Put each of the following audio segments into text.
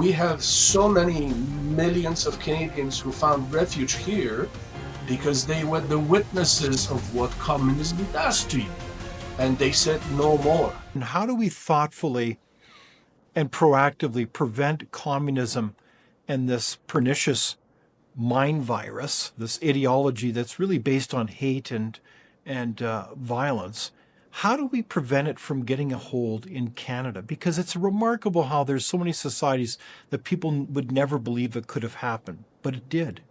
we have so many millions of Canadians who found refuge here because they were the witnesses of what communism does to you. And they said no more. And how do we thoughtfully and proactively prevent communism and this pernicious mind virus, this ideology that's really based on hate and violence? How do we prevent it from getting a hold in Canada? Because it's remarkable how there's so many societies that people would never believe it could have happened, but it did.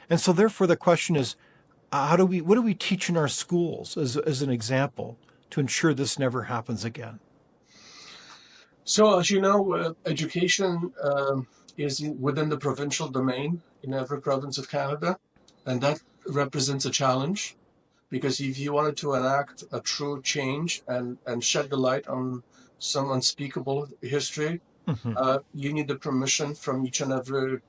And so therefore the question is, what do we teach in our schools as an example to ensure this never happens again? So as you know, education is within the provincial domain in every province of Canada, and that represents a challenge. Because if you wanted to enact a true change and shed the light on some unspeakable history, you need the permission from each and every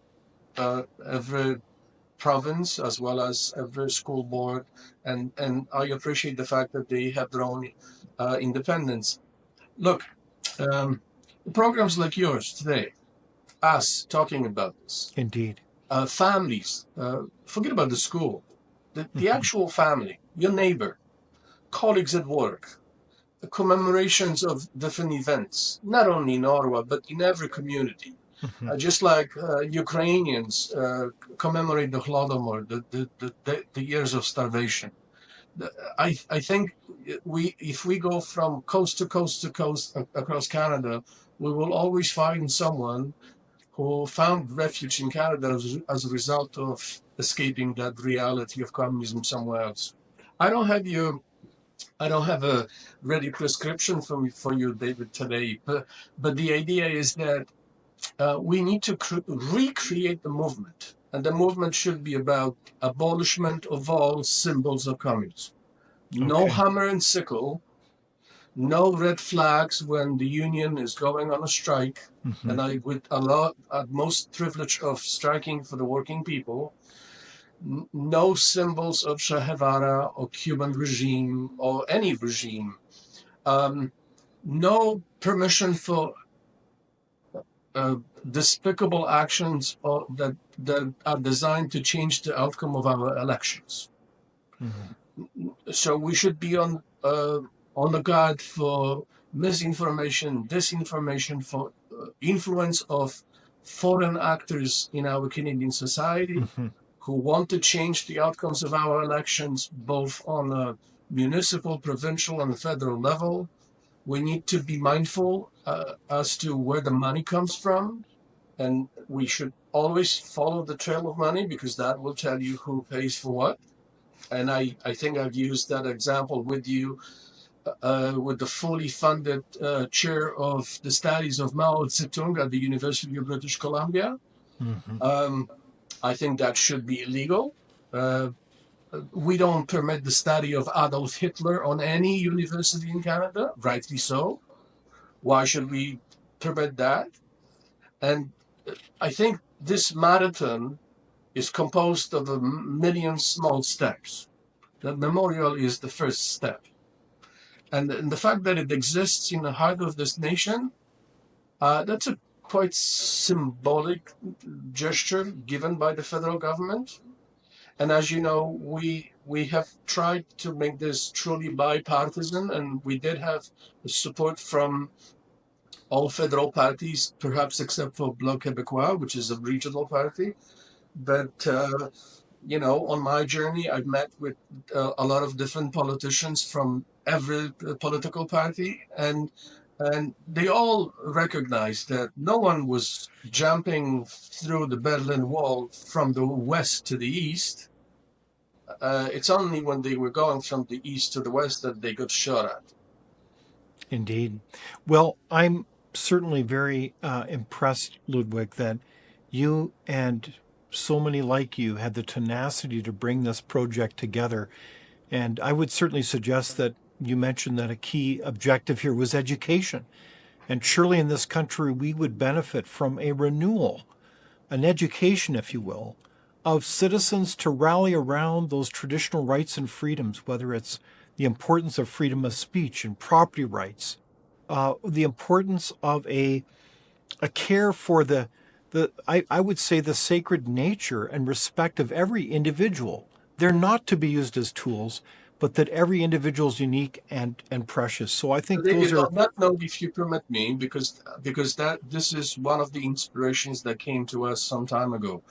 province, as well as every school board. And I appreciate the fact that they have their own independence. Look, programs like yours today, us talking about this. Indeed. Families, forget about the school. The actual family, your neighbor, colleagues at work, the commemorations of different events, not only in Ottawa, but in every community. Just like Ukrainians commemorate the Holodomor, the years of starvation. I think if we go from coast to coast to coast across Canada, we will always find someone who found refuge in Canada as a result of escaping that reality of communism somewhere else. I don't have a ready prescription for you, David, today, but the idea is that we need to recreate the movement, and the movement should be about abolishment of all symbols of communism. No hammer and sickle, no red flags when the union is going on a strike, and I would allow utmost privilege of striking for the working people. No symbols of Che Guevara or Cuban regime or any regime. No permission for despicable actions that are designed to change the outcome of our elections. So we should be on the guard for misinformation, disinformation, for influence of foreign actors in our Canadian society who want to change the outcomes of our elections, both on a municipal, provincial, and federal level. We need to be mindful as to where the money comes from, and we should always follow the trail of money because that will tell you who pays for what. And I think I've used that example with you with the fully funded chair of the studies of Mao Zedong at the University of British Columbia. I think that should be illegal. We don't permit the study of Adolf Hitler on any university in Canada, rightly so. Why should we permit that? And I think this marathon is composed of a million small steps. The memorial is the first step. And the fact that it exists in the heart of this nation, that's a quite symbolic gesture given by the federal government. And as you know, we have tried to make this truly bipartisan, and we did have support from all federal parties, perhaps except for Bloc Québécois, which is a regional party. But on my journey, I've met with a lot of different politicians from every political party, and they all recognize that no one was jumping through the Berlin Wall from the west to the east. It's only when they were going from the east to the west that they got shot at. Indeed. Well, I'm certainly very impressed, Ludwik, that you and so many like you had the tenacity to bring this project together. And I would certainly suggest that you mentioned that a key objective here was education. And surely in this country, we would benefit from a renewal, an education, if you will, of citizens to rally around those traditional rights and freedoms, whether it's the importance of freedom of speech and property rights, the importance of a care for the I would say the sacred nature and respect of every individual. They're not to be used as tools, but that every individual is unique and precious. So I think those David, are, on that note, if you permit me, because that this is one of the inspirations that came to us some time ago.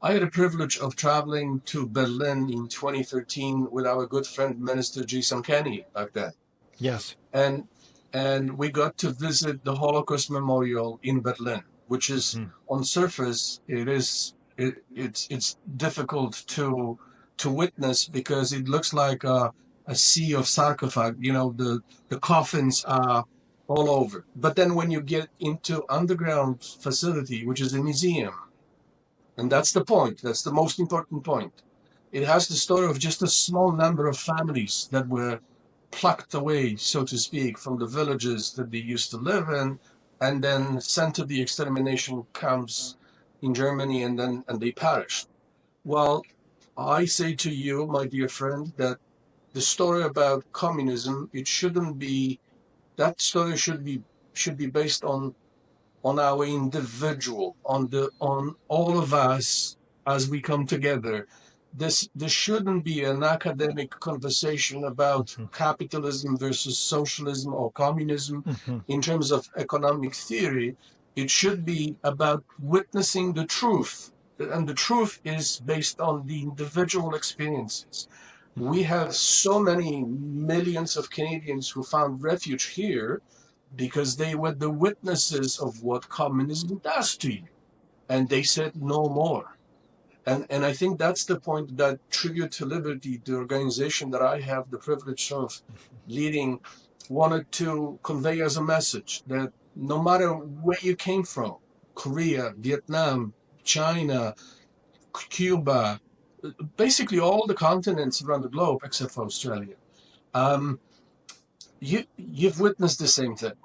I had the privilege of traveling to Berlin in 2013 with our good friend Minister Jason Kenney back then, yes. and we got to visit the Holocaust Memorial in Berlin, which is Hmm. on surface it's difficult to witness because it looks like a sea of sarcophag. You know, the coffins are all over. But then when you get into underground facility, which is a museum, and that's the point, that's the most important point. It has the story of just a small number of families that were plucked away, so to speak, from the villages that they used to live in, and then sent to the extermination camps in Germany, and they perished. Well, I say to you, my dear friend, that the story about communism, it shouldn't be that story should be based on our individual, on all of us as we come together. This shouldn't be an academic conversation about Hmm. capitalism versus socialism or communism Hmm. in terms of economic theory. It should be about witnessing the truth. And the truth is based on the individual experiences. We have so many millions of Canadians who found refuge here because they were the witnesses of what communism does to you. And they said no more. And I think that's the point that Tribute to Liberty, the organization that I have the privilege of leading, wanted to convey as a message that no matter where you came from, Korea, Vietnam, China, Cuba, basically all the continents around the globe except for Australia, um, you've witnessed the same thing.